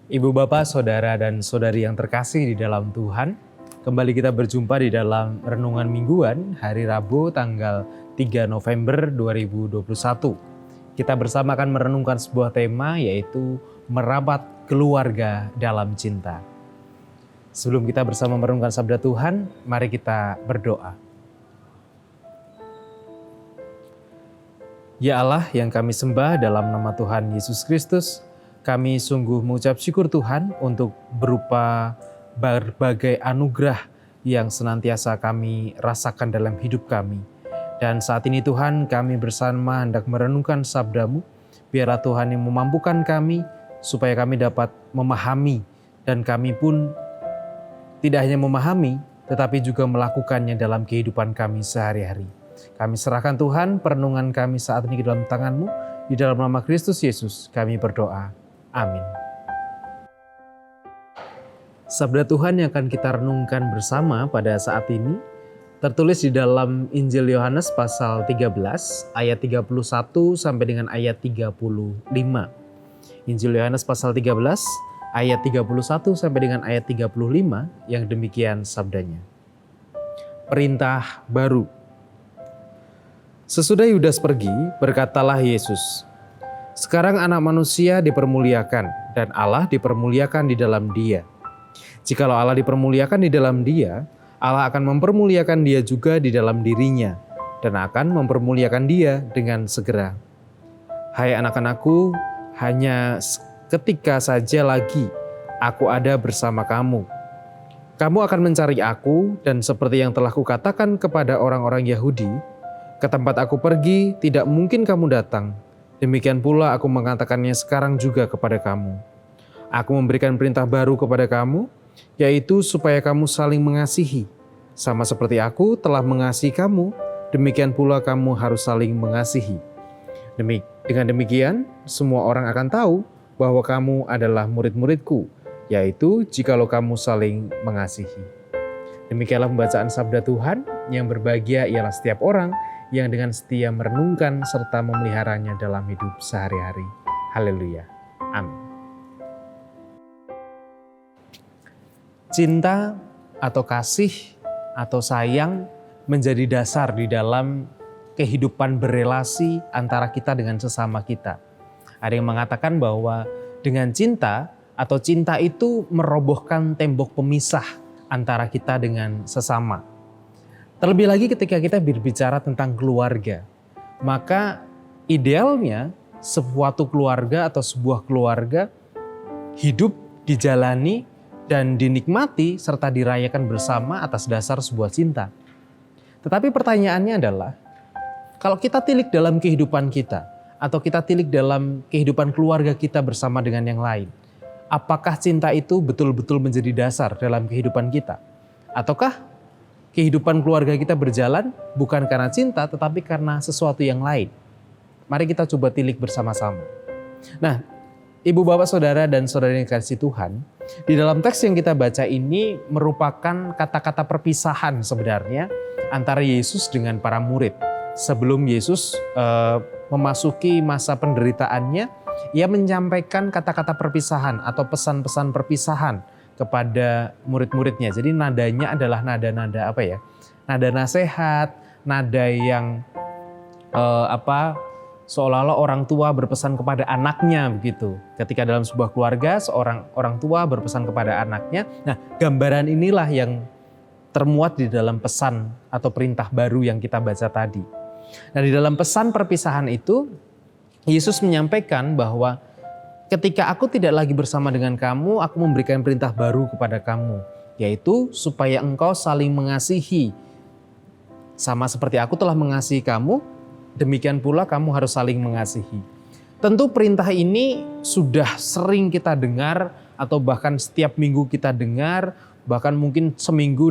Ibu bapak, saudara dan saudari yang terkasih di dalam Tuhan, kembali kita berjumpa di dalam Renungan Mingguan hari Rabu tanggal 3 November 2021. Kita bersama akan merenungkan sebuah tema, yaitu merawat keluarga dalam cinta. Sebelum kita bersama merenungkan sabda Tuhan, mari kita berdoa. Ya Allah yang kami sembah, dalam nama Tuhan Yesus Kristus, kami sungguh mengucap syukur Tuhan untuk berupa berbagai anugerah yang senantiasa kami rasakan dalam hidup kami. Dan saat ini Tuhan, kami bersama hendak merenungkan sabda-Mu. Biarlah Tuhan yang memampukan kami supaya kami dapat memahami, dan kami pun tidak hanya memahami, tetapi juga melakukannya dalam kehidupan kami sehari-hari. Kami serahkan Tuhan perenungan kami saat ini ke dalam tangan-Mu. Di dalam nama Kristus Yesus kami berdoa. Amin. Sabda Tuhan yang akan kita renungkan bersama pada saat ini tertulis di dalam Injil Yohanes pasal 13 ayat 31 sampai dengan ayat 35. Injil Yohanes pasal 13 ayat 31 sampai dengan ayat 35 yang demikian sabdanya. Perintah baru. Sesudah Yudas pergi, berkatalah Yesus, "Sekarang anak manusia dipermuliakan dan Allah dipermuliakan di dalam dia. Jikalau Allah dipermuliakan di dalam dia, Allah akan mempermuliakan dia juga di dalam dirinya dan akan mempermuliakan dia dengan segera. Hai anak-anakku, hanya ketika saja lagi aku ada bersama kamu. Kamu akan mencari aku, dan seperti yang telah kukatakan kepada orang-orang Yahudi, ke tempat aku pergi tidak mungkin kamu datang. Demikian pula aku mengatakannya sekarang juga kepada kamu. Aku memberikan perintah baru kepada kamu, yaitu supaya kamu saling mengasihi. Sama seperti aku telah mengasihi kamu, demikian pula kamu harus saling mengasihi. Dengan demikian, semua orang akan tahu bahwa kamu adalah murid-muridku, yaitu jikalau kamu saling mengasihi." Demikianlah pembacaan sabda Tuhan. Yang berbahagia ialah setiap orang yang dengan setia merenungkan serta memeliharanya dalam hidup sehari-hari. Haleluya. Amin. Cinta atau kasih atau sayang menjadi dasar di dalam kehidupan berelasi antara kita dengan sesama kita. Ada yang mengatakan bahwa dengan cinta atau cinta itu merobohkan tembok pemisah antara kita dengan sesama. Terlebih lagi ketika kita berbicara tentang keluarga, maka idealnya suatu keluarga atau sebuah keluarga hidup, dijalani, dan dinikmati serta dirayakan bersama atas dasar sebuah cinta. Tetapi pertanyaannya adalah, kalau kita tilik dalam kehidupan kita atau kita tilik dalam kehidupan keluarga kita bersama dengan yang lain, apakah cinta itu betul-betul menjadi dasar dalam kehidupan kita? Ataukah kehidupan keluarga kita berjalan bukan karena cinta, tetapi karena sesuatu yang lain? Mari kita coba tilik bersama-sama. Nah, ibu bapak saudara dan saudari yang dikasihi Tuhan, di dalam teks yang kita baca ini merupakan kata-kata perpisahan sebenarnya antara Yesus dengan para murid. Sebelum Yesus memasuki masa penderitaannya, ia menyampaikan kata-kata perpisahan atau pesan-pesan perpisahan kepada murid-muridnya. Jadi nadanya adalah nada-nada apa ya? Nada nasihat, nada yang seolah-olah orang tua berpesan kepada anaknya begitu. Ketika dalam sebuah keluarga seorang orang tua berpesan kepada anaknya. Nah, gambaran inilah yang termuat di dalam pesan atau perintah baru yang kita baca tadi. Nah, di dalam pesan perpisahan itu Yesus menyampaikan bahwa ketika aku tidak lagi bersama dengan kamu, aku memberikan perintah baru kepada kamu, yaitu supaya engkau saling mengasihi. Sama seperti aku telah mengasihi kamu, demikian pula kamu harus saling mengasihi. Tentu perintah ini sudah sering kita dengar, atau bahkan setiap minggu kita dengar, bahkan mungkin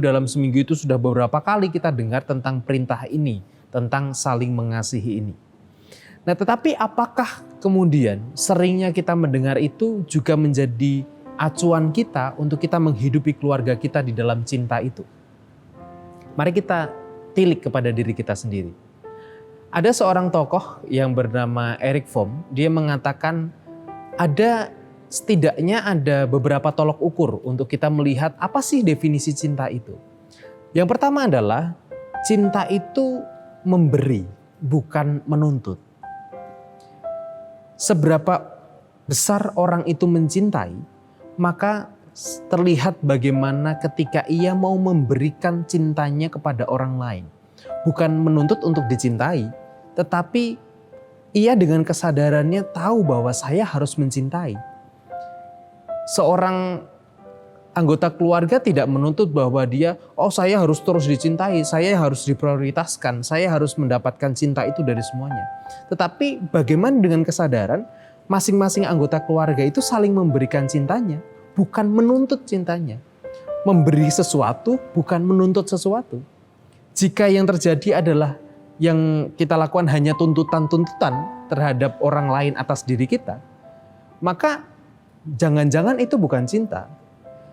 dalam seminggu itu sudah beberapa kali kita dengar tentang perintah ini, tentang saling mengasihi ini. Nah, tetapi apakah kemudian seringnya kita mendengar itu juga menjadi acuan kita untuk kita menghidupi keluarga kita di dalam cinta itu? Mari kita tilik kepada diri kita sendiri. Ada seorang tokoh yang bernama Erich Fromm, dia mengatakan ada setidaknya ada beberapa tolok ukur untuk kita melihat apa sih definisi cinta itu. Yang pertama adalah cinta itu memberi, bukan menuntut. Seberapa besar orang itu mencintai, maka terlihat bagaimana ketika ia mau memberikan cintanya kepada orang lain. Bukan menuntut untuk dicintai, tetapi ia dengan kesadarannya tahu bahwa saya harus mencintai. Seorang anggota keluarga tidak menuntut bahwa dia, saya harus terus dicintai, saya harus diprioritaskan, saya harus mendapatkan cinta itu dari semuanya. Tetapi bagaimana dengan kesadaran masing-masing anggota keluarga itu saling memberikan cintanya, bukan menuntut cintanya. Memberi sesuatu, bukan menuntut sesuatu. Jika yang terjadi adalah yang kita lakukan hanya tuntutan-tuntutan terhadap orang lain atas diri kita, maka jangan-jangan itu bukan cinta.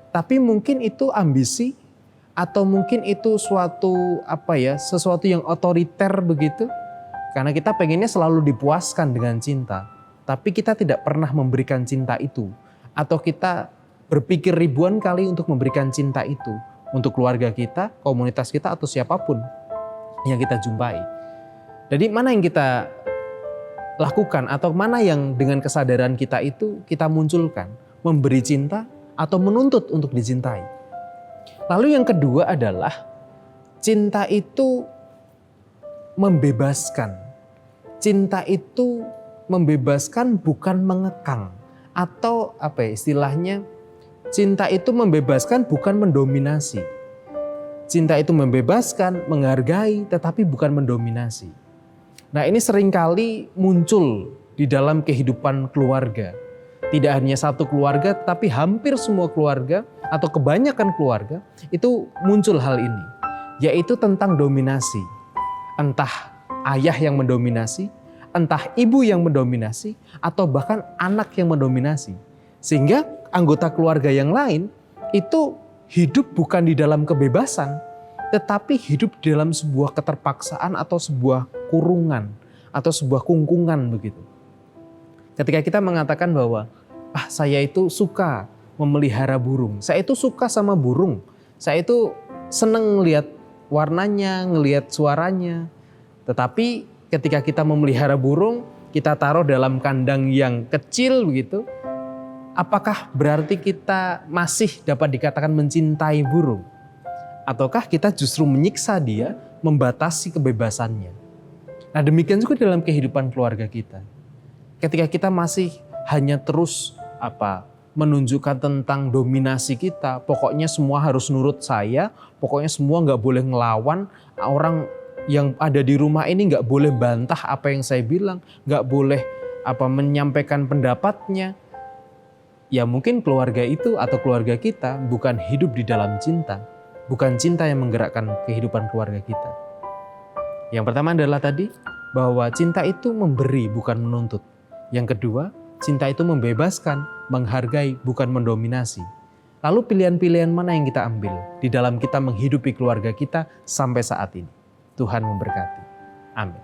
Tapi mungkin itu ambisi, atau mungkin itu sesuatu yang otoriter begitu. Karena kita pengennya selalu dipuaskan dengan cinta. Tapi kita tidak pernah memberikan cinta itu. Atau kita berpikir ribuan kali untuk memberikan cinta itu. Untuk keluarga kita, komunitas kita, atau siapapun yang kita jumpai. Jadi mana yang kita lakukan atau mana yang dengan kesadaran kita itu kita munculkan? Memberi cinta atau menuntut untuk dicintai. Lalu yang kedua adalah cinta itu membebaskan. Cinta itu membebaskan bukan mengekang. Atau istilahnya cinta itu membebaskan bukan mendominasi. Cinta itu membebaskan, menghargai tetapi bukan mendominasi. Nah, ini seringkali muncul di dalam kehidupan keluarga. Tidak hanya satu keluarga, tapi hampir semua keluarga atau kebanyakan keluarga itu muncul hal ini. Yaitu tentang dominasi. Entah ayah yang mendominasi, entah ibu yang mendominasi, atau bahkan anak yang mendominasi. Sehingga anggota keluarga yang lain itu hidup bukan di dalam kebebasan, tetapi hidup di dalam sebuah keterpaksaan atau sebuah kurungan atau sebuah kungkungan begitu. Ketika kita mengatakan bahwa saya itu suka memelihara burung, saya itu suka sama burung, saya itu seneng ngelihat warnanya, ngelihat suaranya. Tetapi ketika kita memelihara burung, kita taruh dalam kandang yang kecil begitu, apakah berarti kita masih dapat dikatakan mencintai burung? Ataukah kita justru menyiksa dia, membatasi kebebasannya? Nah, demikian juga dalam kehidupan keluarga kita. Ketika kita masih hanya terus menunjukkan tentang dominasi kita, pokoknya semua harus nurut saya, pokoknya semua nggak boleh ngelawan, orang yang ada di rumah ini nggak boleh bantah apa yang saya bilang, nggak boleh menyampaikan pendapatnya. Ya mungkin keluarga itu atau keluarga kita bukan hidup di dalam cinta, bukan cinta yang menggerakkan kehidupan keluarga kita. Yang pertama adalah tadi bahwa cinta itu memberi bukan menuntut. Yang kedua, cinta itu membebaskan, menghargai bukan mendominasi. Lalu pilihan-pilihan mana yang kita ambil di dalam kita menghidupi keluarga kita sampai saat ini? Tuhan memberkati. Amin.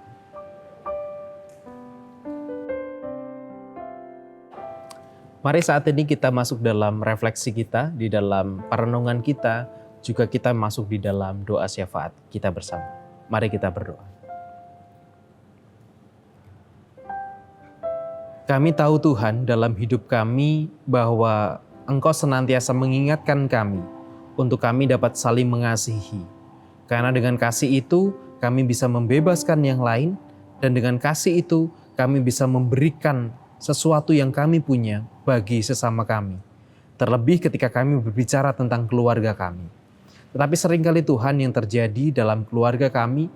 Mari saat ini kita masuk dalam refleksi kita, di dalam perenungan kita, juga kita masuk di dalam doa syafaat kita bersama. Mari kita berdoa. Kami tahu Tuhan dalam hidup kami bahwa Engkau senantiasa mengingatkan kami untuk kami dapat saling mengasihi. Karena dengan kasih itu kami bisa membebaskan yang lain, dan dengan kasih itu kami bisa memberikan sesuatu yang kami punya bagi sesama kami. Terlebih ketika kami berbicara tentang keluarga kami. Tetapi seringkali Tuhan yang terjadi dalam keluarga kami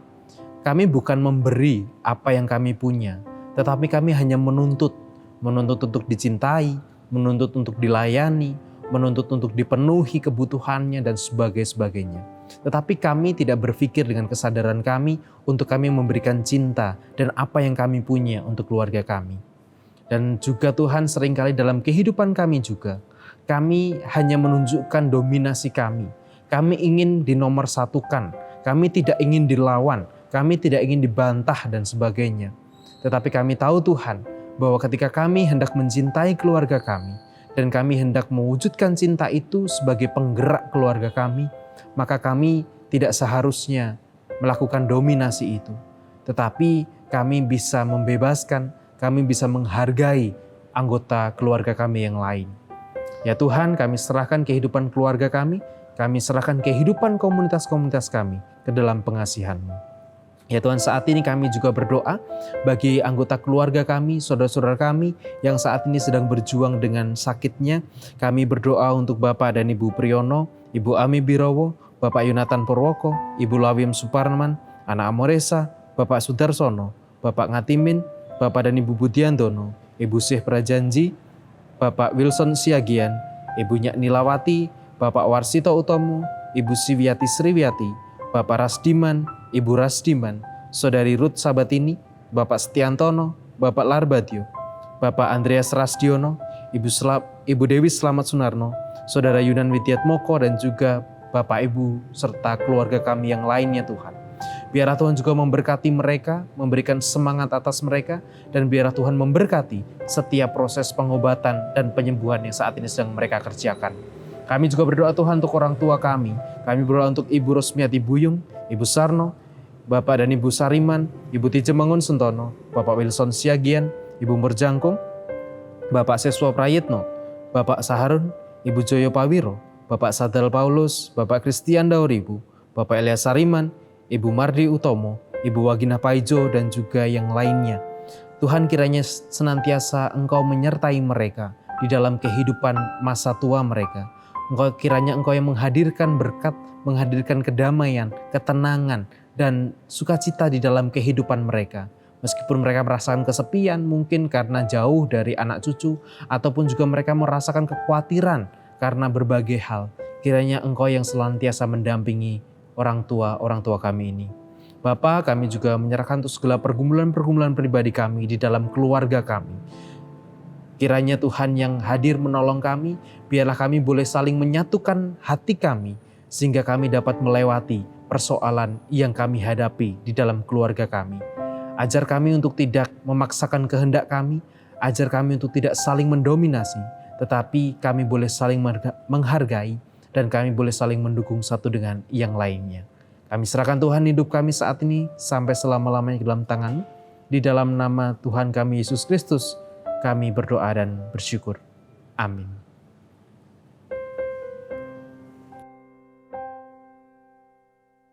bukan memberi apa yang kami punya, tetapi kami hanya menuntut untuk dicintai, menuntut untuk dilayani, menuntut untuk dipenuhi kebutuhannya dan sebagainya. Tetapi kami tidak berpikir dengan kesadaran kami untuk kami memberikan cinta dan apa yang kami punya untuk keluarga kami. Dan juga Tuhan seringkali dalam kehidupan kami juga, kami hanya menunjukkan dominasi kami. Kami ingin dinomorsatukan, kami tidak ingin dilawan, kami tidak ingin dibantah dan sebagainya. Tetapi kami tahu Tuhan, bahwa ketika kami hendak mencintai keluarga kami, dan kami hendak mewujudkan cinta itu sebagai penggerak keluarga kami, maka kami tidak seharusnya melakukan dominasi itu. Tetapi kami bisa membebaskan, kami bisa menghargai anggota keluarga kami yang lain. Ya Tuhan, kami serahkan kehidupan keluarga kami serahkan kehidupan komunitas-komunitas kami ke dalam pengasihan-Mu. Ya Tuhan, saat ini kami juga berdoa bagi anggota keluarga kami, saudara-saudara kami yang saat ini sedang berjuang dengan sakitnya. Kami berdoa untuk Bapak dan Ibu Priyono, Ibu Ami Birowo, Bapak Yonatan Purwoko, Ibu Lawim Suparman, Anak Amoresa, Bapak Sudarsono, Bapak Ngatimin, Bapak dan Ibu Budiantono, Ibu Syekh Prajanji, Bapak Wilson Siagian, Ibu Nyak Nilawati, Bapak Warsito Utomo, Ibu Siwiati Sriwiati, Bapak Rasdiman, Ibu Rasdiman, Saudari Ruth Sabatini, Bapak Setiantono, Bapak Larbadio, Bapak Andreas Rasdiono, Ibu Dewi Slamet Sunarno, Saudara Yunan Widiatmoko, dan juga Bapak Ibu serta keluarga kami yang lainnya Tuhan. Biarlah Tuhan juga memberkati mereka, memberikan semangat atas mereka, dan biarlah Tuhan memberkati setiap proses pengobatan dan penyembuhan yang saat ini sedang mereka kerjakan. Kami juga berdoa Tuhan untuk orang tua kami. Kami berdoa untuk Ibu Rosmiati Buyung, Ibu Sarno, Bapak dan Ibu Sariman, Ibu Tijemangun Sentono, Bapak Wilson Siagian, Ibu Murjangkung, Bapak Seswa Prayitno, Bapak Saharun, Ibu Joyo Pawiro, Bapak Sadal Paulus, Bapak Christian Dauribu, Bapak Elias Sariman, Ibu Mardi Utomo, Ibu Wagina Paijo, dan juga yang lainnya. Tuhan, kiranya senantiasa Engkau menyertai mereka di dalam kehidupan masa tua mereka. Kiranya Engkau yang menghadirkan berkat, menghadirkan kedamaian, ketenangan, dan sukacita di dalam kehidupan mereka. Meskipun mereka merasakan kesepian mungkin karena jauh dari anak cucu, ataupun juga mereka merasakan kekhawatiran karena berbagai hal. Kiranya Engkau yang senantiasa mendampingi orang tua kami ini. Bapa, kami juga menyerahkan untuk segala pergumulan-pergumulan pribadi kami di dalam keluarga kami. Kiranya Tuhan yang hadir menolong kami, biarlah kami boleh saling menyatukan hati kami, sehingga kami dapat melewati persoalan yang kami hadapi di dalam keluarga kami. Ajar kami untuk tidak memaksakan kehendak kami, ajar kami untuk tidak saling mendominasi, tetapi kami boleh saling menghargai dan kami boleh saling mendukung satu dengan yang lainnya. Kami serahkan Tuhan hidup kami saat ini sampai selama-lamanya ke dalam tangan-Mu. Di dalam nama Tuhan kami Yesus Kristus, kami berdoa dan bersyukur. Amin.